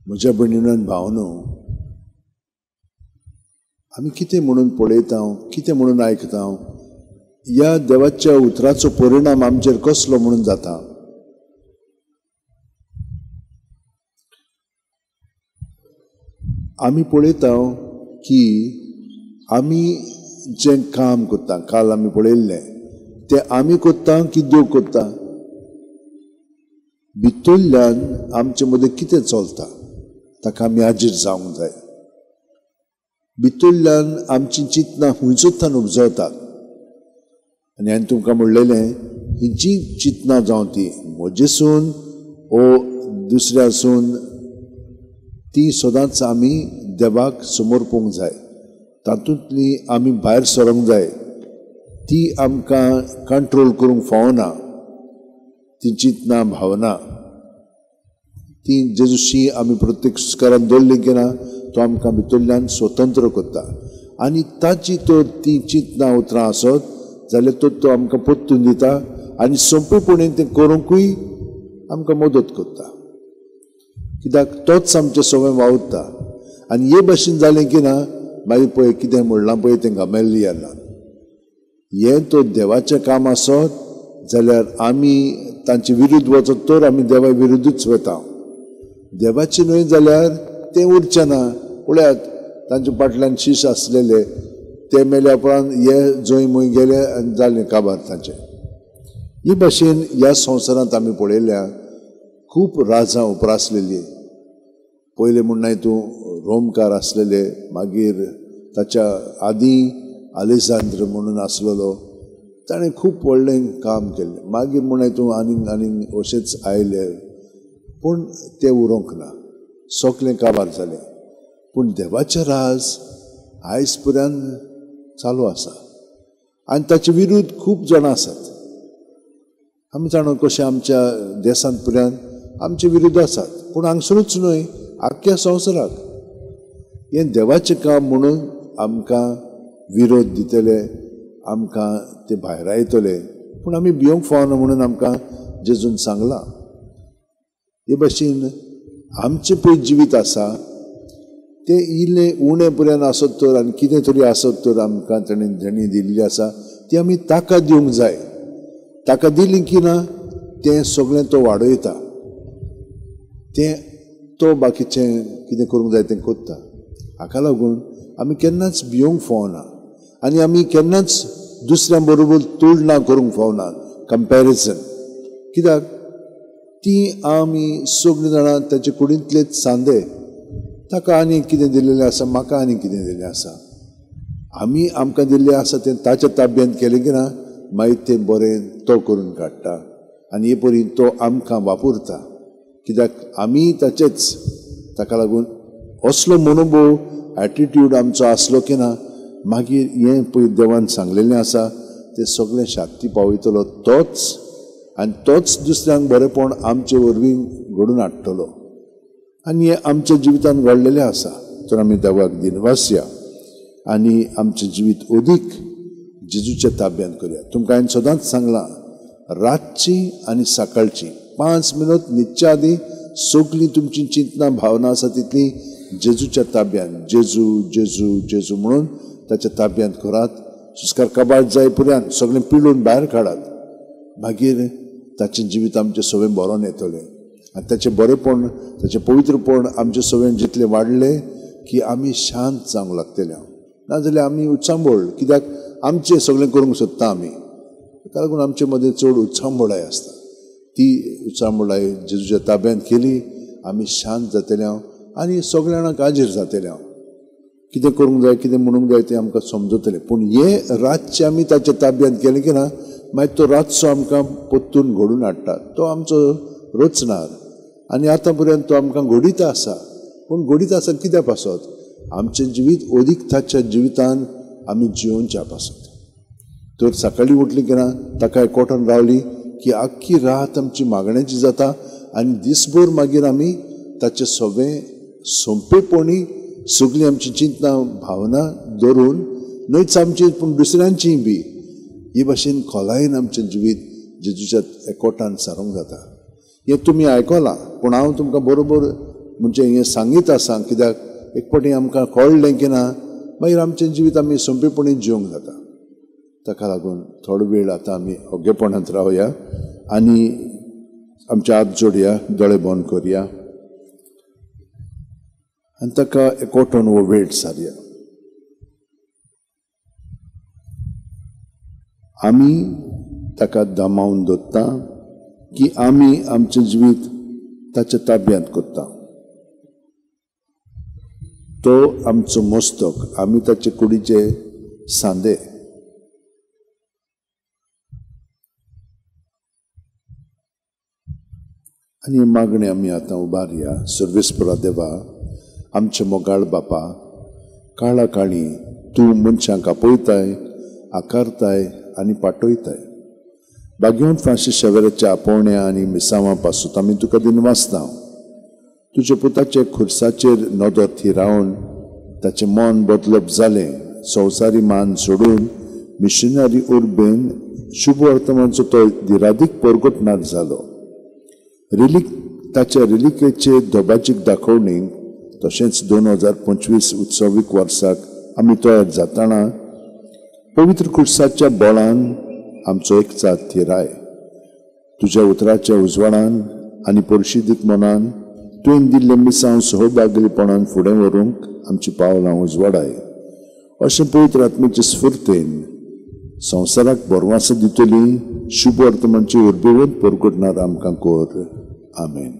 म्हज्या भयणीनो आनी भावनो, आमी कितें म्हणून पळयता, कितें म्हणून आयकता, ह्या देवाच्या उतराचो परिणाम आमचेर कसलो म्हणून जाता. आमी पळयता की आमी जें काम करता, काल आमी पळयल्लें तें आमी करता की देव करता. भितरल्यान आमचे मदें कितें चलता ताका आमी हाजीर जावंक जाय. भितरल्यान आमची चिंतनां हुंयसुत्तान उपजवतात. आनी हांवें तुमकां म्हणलेलें ही जी चिंतनां जावं ती म्हजेसून ओ दुसऱ्यासून, ती सदांच आमी देवाक समोर पळोवंक जाय. तातूंतली आमी भायर सरोंक जाय. ती आमकां कंट्रोल करूंक फावना. ती चिंतना भावना ती जेजूशी आमी प्रत्येक सुस्कारान दवरली की ना, तो आमकां भितरल्यान स्वतंत्र करता. आनी ताची तर ती चिंतना उतरां आसत जाल्यार तो आमकां परतून दिता आनी सोंपेपणीन तें करूंकूय आमकां मदत करता. कित्याक तोच आमचें सगळें वावुरता. आनी हे भाशेन जालें की ना, मागीर पळय कितें म्हणलां पळय तें गमेल्ली येना. हें तो देवाचें काम आसत जाल्यार आमी तांचे विरुद्ध वचत तर आमी देवा विरुद्धूच वता. देवाचें न्हय जाल्यार तें उरचें ना. पळयात तांचे फाटल्यान शीश आसलेले ते मेल्या उपरांत हे जंय मूय गेले आनी जालें काबार तांचें. हे भाशेन ह्या संवसारांत आमी पळयल्या खूब राजां उपरासलेलीं. पयले म्हण तूं रोमकार आसलेले, मागीर ताच्या आदीं आलेक्झांद्र म्हणून आसलेलो, ताणें खूब व्हडलें काम केलें. मागीर म्हण तूं आनीक अशेंच आयले, पूण तें उरोंक ना, सोगलें काबार जालें. पूण देवाचें राज आयज पर्यंत चालू आसा आनी ताचे विरुद्ध खूब जाणां आसात. आमी जाणा कशें आमच्या देशांत पर्यंत आमचे विरुद्ध आसात, पूण हांगसरूच न्हय आख्ख्या संवसाराक. हें देवाचें काम म्हणून आमकां विरोध दितले, आमकां ते भायर आयतले, पूण आमी भिवंक फावना म्हणून आमकां जेजून सांगलां. हे भाशेन आमचें पळय जिवीत आसा तें इल्लें उणें पर्यंत आसत तर आनी कितें तरी आसत तर आमकां ताणें दिल्ली आसा ती आमी ताका दिवंक जाय. ताका दिली की ना तें सगळें तो वाडयता. तें तो बाकीचें कितें करूंक जाय तें करता. हाका लागून आमी केन्नाच भिवंक फावना आनी आमी केन्नाच दुसऱ्यां बरोबर तुलना करूंक फावना, कंपॅरिजन. कित्याक ती आमी सगळीं जाणां ताचे कुडींतलेच सांदे. ताका आनी कितें दिल्लें आसा, म्हाका आनी कितें दिल्लें आसा. आमी आमकां दिल्लें आसा तें ताच्या ताब्यांत केलें की ना, मागीर तें बरें तो करून काडटा आनी हे परी तो आमकां वापरता. कित्याक आमी ताचेच. ताका लागून असलो मनोभव एटिट्यूड आमचो आसलो की ना, मागीर हें पळय देवान सांगलेलें आसा तें सगळें शाक्ती पावयतलो तोच, आनी तोच दुसऱ्यांक बरेंपण आमचे वरवीं घडून हाडटलो. आनी हें आमच्या जिवितांत घडलेलें आसा. तर आमी देवाक दिनवास या आनी आमचें जिवीत अदीक जेजूच्या ताब्यांत करया. तुमकां हांवें सदांच सांगलां, रातची आनी सकाळची 5 मिनट न्हिदच्या आदीं सगळी तुमची चिंतना भावना आसा तितली जेजूच्या ताब्यांत, जेजू जेजू जेजू म्हणून ताच्या ताब्यांत करात. सुस्कार काबार जाय पर्यंत सगळें पिळून भायर काडात. मागीर ताचें जिवीत आमचें सगळें बरोवन येतलें आनी ताचें बरेंपण, ताचें पवित्रपण आमचें सगळें जितलें वाडलें की आमी शांत जावंक लागतले. नाजाल्यार आमी उत्सांबळ, कित्याक आमचें सगळें करूंक सोदता आमी. ताका लागून आमचे मदें चड उत्सांबळाय आसता. ती उत्सांबळाय जेजूच्या ताब्यांत केली आमी शांत जातले आनी सगळ्या जाणांक हाजीर जातले. कितें करूंक जाय, कितें म्हणूंक जाय तें आमकां समजतलें. पूण हें रातचें आमी ताच्या ताब्यांत केलें की ना, मागीर तो रातचो आमकां परतून घडून हाडटा. तो आमचो रचणार आनी आतां पर्यंत तो आमकां घडिता आसा. पूण घडीत आसा कित्याक पासत? आमचें जिवीत अदीक ताच्या जिवितान आमी जिवोवच्या पासत. तर सकाळीं उठलीं की ना ताका एकवटान रावली की आख्खी रात आमची मागण्याची जाता आनी दिसभर मागीर आमी ताचें सगळें सोंपेपणी सगळीं आमची चिंतना भावना धरून, न्हयच आमची पूण दुसऱ्यांचीय बी, हे भाशेन खोलायेन आमचें जिवीत जेजूच्या एकवटान सारूंक जाता. हें तुमी आयकलां, पूण हांव तुमकां बरोबर म्हणजे हें सांगीत आसा कित्याक एक फावटी आमकां कळ्ळें की ना मागीर आमचें जिवीत आमी सोंपेपणीन जिवंक जाता. ताका लागून थोडो वेळ आतां आमी ओग्गेपणांत रावया आनी आमचे हात जोडया, दोळे बंद करया आनी ताका एकवटून हो वेळ सारया. आमी ताका दमावून दवरता की आमी आमचें जिवीत ताच्या ताब्यांत करता. तो आमचो मस्तक, आमी ताचे कुडीचे सांदे. आनी मागणी आमी आतां उबारया. सर्वेस्परा देवा, आमचे मोगाळ बापा, काळा काळी तूं मनशांक आपयताय, आकारताय आनी पाटयताय. बागेवन फाशी शेवेराच्या आपोवण्या आनी मिसांवां पासून आमी तुका दिनवासता. तुज्या पुताचे खुर्साचेर नदर थिरावन ताचें मन बदलप जालें. संवसारी मान सोडून मिशनरी उर्बेन शुभ वर्तमानाचो तो दिरादीक परगटणार जालो. ताच्या रिलिकेचे धोबाचीक दाखोवणीक तशेंच 2025 उत्सवीक वर्साक आमी तयार जाताना पवित्र खुर्साच्या बोळान आमचो एकचार थिराय. तुज्या उतराच्या उजवाडान आनी परिशीदीक मनान तुवें दिल्ले मिसांव सहभागीपणान फुडें व्हरूंक आमची पावलां उजवाडाय. अशें पवित्र आत्मेचे स्फूर्तेन संवसाराक बरवास दितली शुभ वर्तमानाची उर्बेवंत परगटणार आमकां कोर. आमेन.